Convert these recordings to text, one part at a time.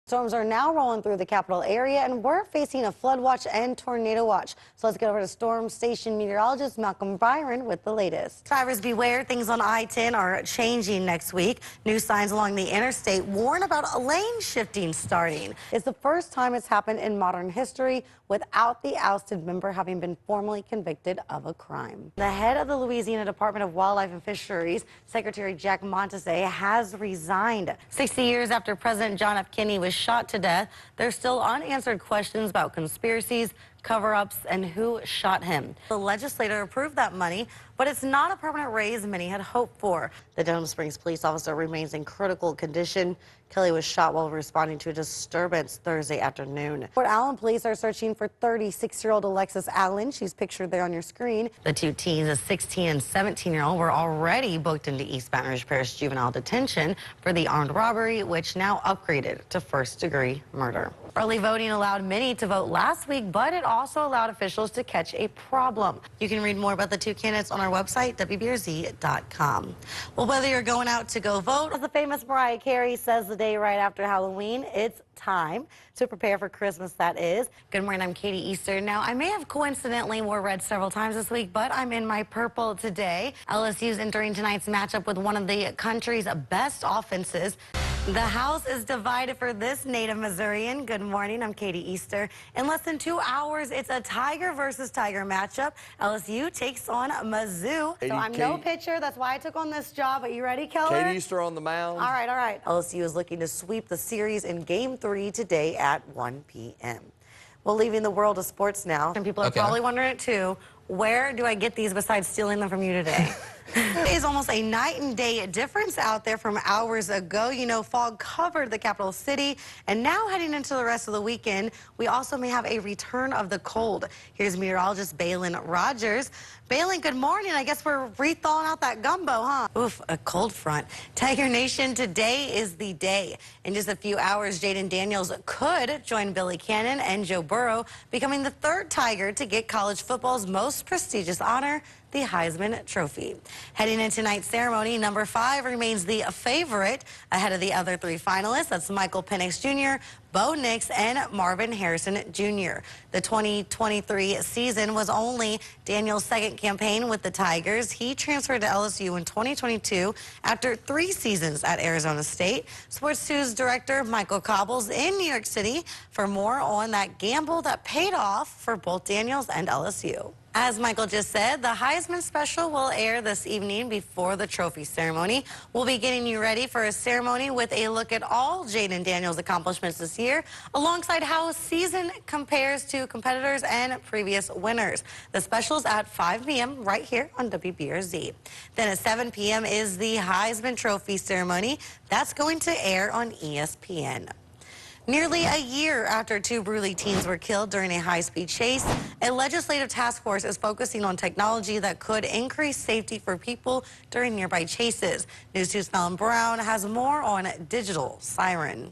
Storms are now rolling through the capital area, and we're facing a flood watch and tornado watch. So let's get over to Storm Station meteorologist Malcolm Byron with the latest. Drivers beware, things on I-10 are changing next week. New signs along the interstate warn about a lane shifting starting. It's the first time it's happened in modern history without the ousted member having been formally convicted of a crime. The head of the Louisiana Department of Wildlife and Fisheries, Secretary Jack Montese, has resigned. 60 years after President John F. Kennedy was shot to death, there's still unanswered questions about conspiracies, cover-ups, and who shot him. The legislature approved that money, but it's not a permanent raise many had hoped for. The Denham Springs police officer remains in critical condition. Kelly was shot while responding to a disturbance Thursday afternoon. Port Allen police are searching for 36-year-old Alexis Allen. She's pictured there on your screen. The two teens, a 16 and 17-year-old, were already booked into East Baton Rouge Parish Juvenile Detention for the armed robbery, which now upgraded to first-degree murder. Early voting allowed many to vote last week, but it also allowed officials to catch a problem. You can read more about the two candidates on our website, WBRZ.com. Well, whether you're going out to go vote, as the famous Mariah Carey says the day right after Halloween, it's time to prepare for Christmas, that is. Good morning, I'm Katie Easter. Now, I may have coincidentally wore red several times this week, but I'm in my purple today. LSU's entering tonight's matchup with one of the country's best offenses. The House is divided for this native Missourian. Good morning, I'm Katie Easter. In less than 2 hours, it's a Tiger versus Tiger matchup. LSU takes on Mizzou. So I'm no pitcher, that's why I took on this job. Are you ready, Keller? Katie Easter on the mound. All right, all right. LSU is looking to sweep the series in Game 3 today at 1 p.m. Well, leaving the world of sports now, and people are probably wondering it too, where do I get these besides stealing them from you today? It is almost a night and day difference out there from hours ago. You know, fog covered the capital city, and now heading into the rest of the weekend, we also may have a return of the cold. Here's meteorologist Balin Rogers. Balin, good morning. I guess we're re-thawing out that gumbo, huh? Oof, a cold front. Tiger Nation, today is the day. In just a few hours, Jaden Daniels could join Billy Cannon and Joe Burrow, becoming the third Tiger to get college football's most prestigious honor, the Heisman Trophy. Heading into tonight's ceremony, number 5 remains the favorite ahead of the other 3 finalists. That's Michael Penix Jr., Bo Nix, and Marvin Harrison Jr. The 2023 season was only Daniel's second campaign with the Tigers. He transferred to LSU in 2022 after 3 seasons at Arizona State. Sports 2's director Michael Cobble's in New York City for more on that gamble that paid off for both Daniels and LSU. As Michael just said, the Heisman Special will air this evening before the trophy ceremony. We'll be getting you ready for a ceremony with a look at all Jaden Daniels' accomplishments this year, alongside how his season compares to competitors and previous winners. The special's at 5 p.m. right here on WBRZ. Then at 7 p.m. is the Heisman Trophy ceremony. That's going to air on ESPN. Nearly a year after 2 Bruley teens were killed during a high-speed chase, a legislative task force is focusing on technology that could increase safety for people during nearby chases. News 2's Fallon Brown has more on digital siren.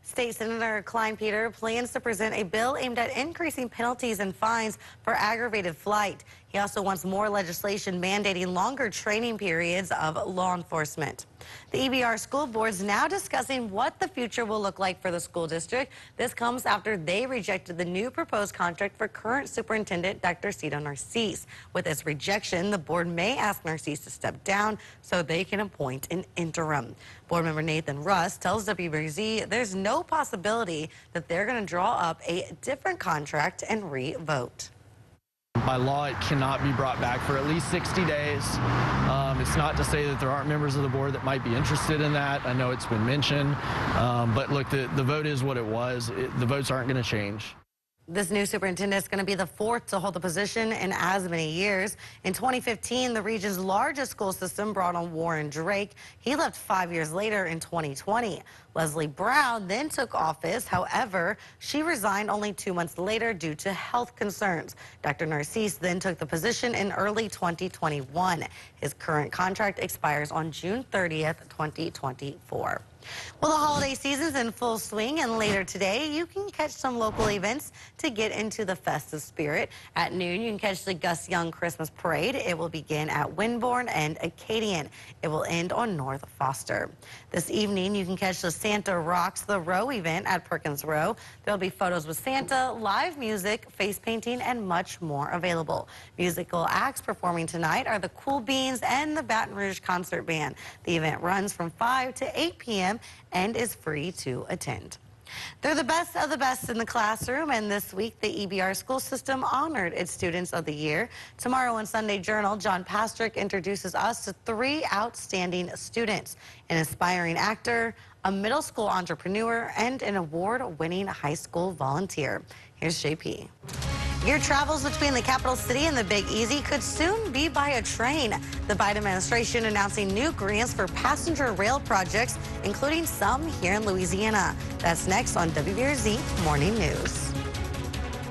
State Senator Klein Peter plans to present a bill aimed at increasing penalties and fines for aggravated flight. He also wants more legislation mandating longer training periods of law enforcement. The EBR school board is now discussing what the future will look like for the school district. This comes after they rejected the new proposed contract for current superintendent Dr. Cito Narcisse. With its rejection, the board may ask Narcisse to step down so they can appoint an interim. Board member Nathan Russ tells WBRZ there's no possibility that they're going to draw up a different contract and re-vote. By law, it cannot be brought back for at least 60 days. It's not to say that there aren't members of the board that might be interested in that. I know it's been mentioned. But look, the vote is what it was. The votes aren't going to change. This new superintendent is going to be the 4th to hold the position in as many years. In 2015, the region's largest school system brought on Warren Drake. He left 5 years later in 2020. Leslie Brown then took office. However, she resigned only 2 months later due to health concerns. Dr. Narcisse then took the position in early 2021. His current contract expires on June 30th, 2024. Well, the holiday season's in full swing, and later today, you can catch some local events to get into the festive spirit. At noon, you can catch the Gus Young Christmas Parade. It will begin at Winborn and Acadian. It will end on North Foster. This evening, you can catch the Santa Rocks the Row event at Perkins Row. There'll be photos with Santa, live music, face painting, and much more available. Musical acts performing tonight are the Cool Beans and the Baton Rouge Concert Band. The event runs from 5 to 8 p.m. and is free to attend. They're the best of the best in the classroom, and this week the EBR school system honored its Students of the Year. Tomorrow on Sunday Journal, John Pastrick introduces us to 3 outstanding students: an aspiring actor, a middle school entrepreneur, and an award-winning high school volunteer. Here's JP. Your travels between the capital city and the Big Easy could soon be by a train. The Biden administration announcing new grants for passenger rail projects, including some here in Louisiana. That's next on WBRZ Morning News.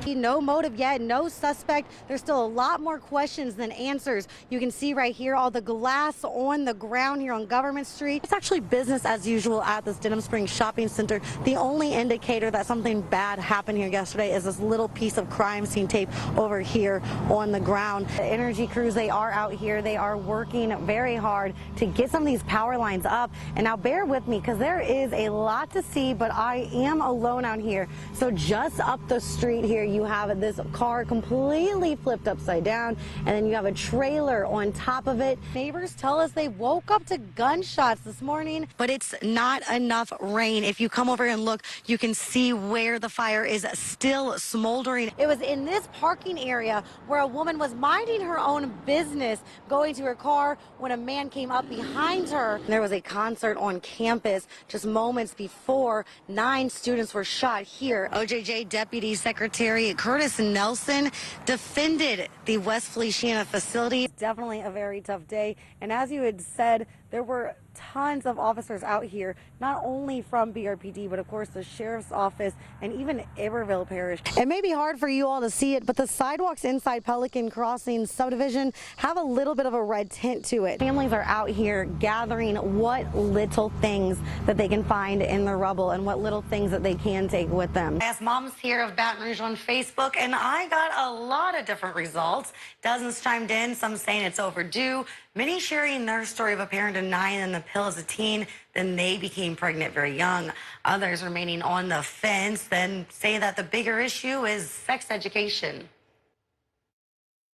No motive yet, no suspect. There's still a lot more questions than answers. You can see right here all the glass on the ground here on Government Street. It's actually business as usual at this Denham Springs Shopping Center. The only indicator that something bad happened here yesterday is this little piece of crime scene tape over here on the ground. The energy crews, they are out here. They are working very hard to get some of these power lines up. And now bear with me because there is a lot to see, but I am alone out here. So just up the street here, you have this car completely flipped upside down, and then you have a trailer on top of it. Neighbors tell us they woke up to gunshots this morning. But it's not enough rain. If you come over and look, you can see where the fire is still smoldering. It was in this parking area where a woman was minding her own business, going to her car, when a man came up behind her. There was a concert on campus just moments before. 9 students were shot here. OJJ Deputy Secretary Curtis Nelson defended the West Feliciana facility. Definitely a very tough day. And as you had said, there were tons of officers out here, not only from BRPD, but of course the sheriff's office and even Iberville Parish. It may be hard for you all to see it, but the sidewalks inside Pelican Crossing subdivision have a little bit of a red tint to it. Families are out here gathering what little things that they can find in the rubble and what little things that they can take with them. I asked moms here of Baton Rouge on Facebook, and I got a lot of different results. Dozens chimed in, some saying it's overdue, many sharing their story of a parent denying the pill as a teen, then they became pregnant very young. Others remaining on the fence, then say that the bigger issue is sex education.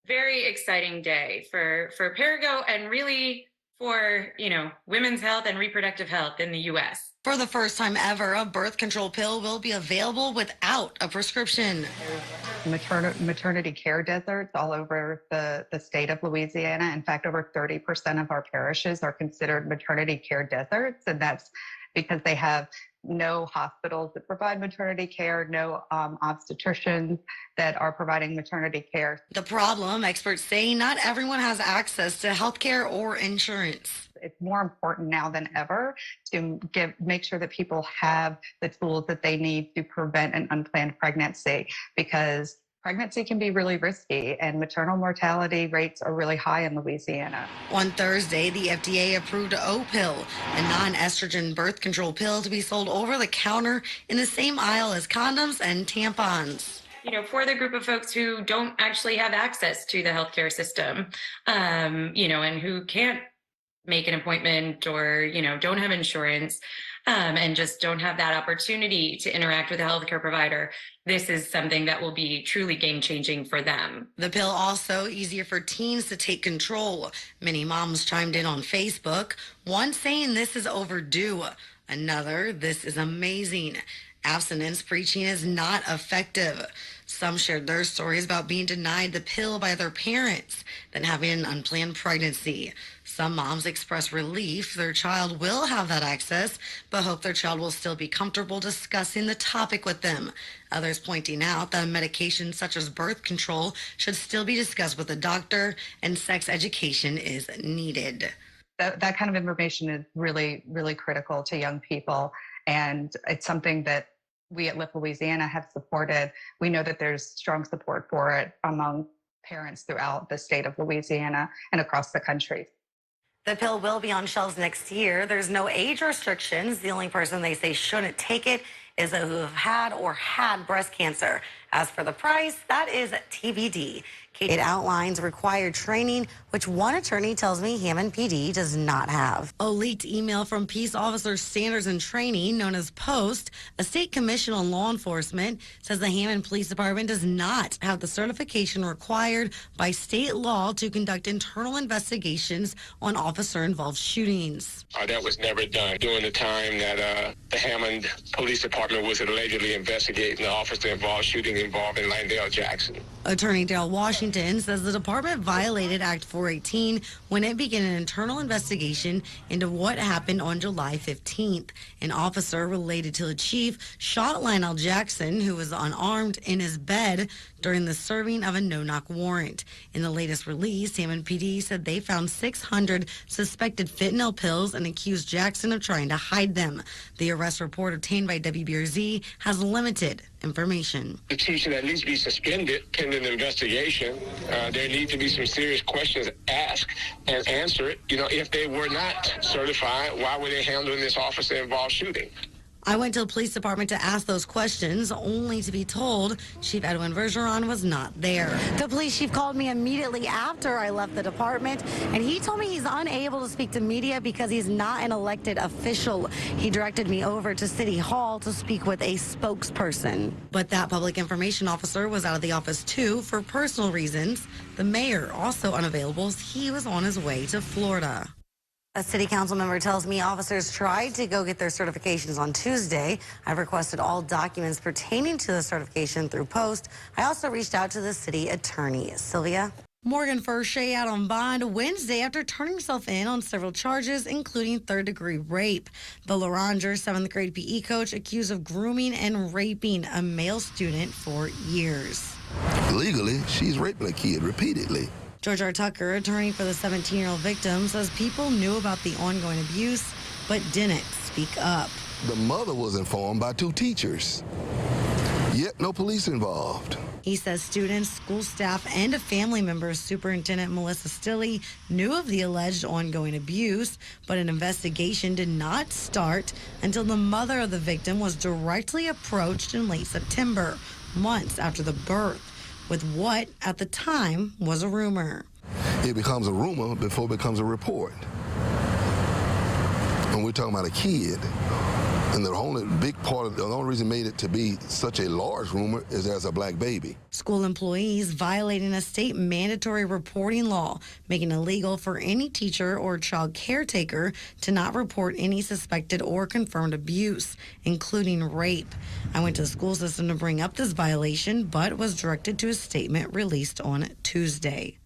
Very exciting day for Perigo and really for, women's health and reproductive health in the U.S. For the first time ever, a birth control pill will be available without a prescription. Maternity care deserts all over the state of Louisiana. In fact, over 30% of our parishes are considered maternity care deserts, and that's because they have no hospitals that provide maternity care, no obstetricians that are providing maternity care. The problem, experts say, not everyone has access to health care or insurance. It's more important now than ever to make sure that people have the tools that they need to prevent an unplanned pregnancy, because pregnancy can be really risky and maternal mortality rates are really high in Louisiana. On Thursday, the FDA approved O-Pill, a non-estrogen birth control pill to be sold over the counter in the same aisle as condoms and tampons. For the group of folks who don't actually have access to the healthcare system, and who can't make an appointment or, don't have insurance, and just don't have that opportunity to interact with a healthcare provider, this is something that will be truly game-changing for them. The pill also easier for teens to take control. Many moms chimed in on Facebook, one saying this is overdue, another, this is amazing. Abstinence preaching is not effective. Some shared their stories about being denied the pill by their parents, then having an unplanned pregnancy. Some moms express relief their child will have that access, but hope their child will still be comfortable discussing the topic with them. Others pointing out that medication such as birth control should still be discussed with a doctor, and sex education is needed. That kind of information is really, really critical to young people, and it's something that we at Lift Louisiana have supported. We know that there's strong support for it among parents throughout the state of Louisiana and across the country. The pill will be on shelves next year. There's no age restrictions. The only person they say shouldn't take it is those who have had or had breast cancer. As for the price, that is TBD. It outlines required training, which one attorney tells me Hammond PD does not have. A leaked email from Peace Officer Standards and Training, known as POST, a state commission on law enforcement, says the Hammond Police Department does not have the certification required by state law to conduct internal investigations on officer-involved shootings. That was never done during the time that the Hammond Police Department was allegedly investigating the officer-involved shooting involving Landale Jackson. Attorney Darrell Washington says the department violated Act 418 when it began an internal investigation into what happened on July 15th. An officer related to the chief shot Lionel Jackson, who was unarmed, in his bed during the serving of a no-knock warrant. In the latest release, Hammond PD said they found 600 suspected fentanyl pills and accused Jackson of trying to hide them. The arrest report obtained by WBRZ has limited information. The chief should at least be suspended pending investigation. There need to be some serious questions asked and answered. If they were not certified, why were they handling this officer-involved shooting? I went to the police department to ask those questions, only to be told Chief Edwin Bergeron was not there. The police chief called me immediately after I left the department, and he told me he's unable to speak to media because he's not an elected official. He directed me over to City Hall to speak with a spokesperson. But that public information officer was out of the office too for personal reasons. The mayor also unavailable as he was on his way to Florida. A city council member tells me officers tried to go get their certifications on Tuesday. I've requested all documents pertaining to the certification through post. I also reached out to the city attorney. Sylvia? Morgan Furshey out on bond Wednesday after turning himself in on several charges, including third-degree rape. The Loranger 7th grade PE coach accused of grooming and raping a male student for years. Legally, she's raping a kid repeatedly. George R. Tucker, attorney for the 17-year-old victim, says people knew about the ongoing abuse but didn't speak up. The mother was informed by 2 teachers, yet no police involved. He says students, school staff, and a family member, Superintendent Melissa Stilley, knew of the alleged ongoing abuse, but an investigation did not start until the mother of the victim was directly approached in late September, months after the birth, with what, at the time, was a rumor. It becomes a rumor before it becomes a report. And we're talking about a kid, and the only reason it made it to be such a large rumor is there's a black baby. School employees violating a state mandatory reporting law, making it illegal for any teacher or child caretaker to not report any suspected or confirmed abuse, including rape. I went to the school system to bring up this violation, but was directed to a statement released on Tuesday.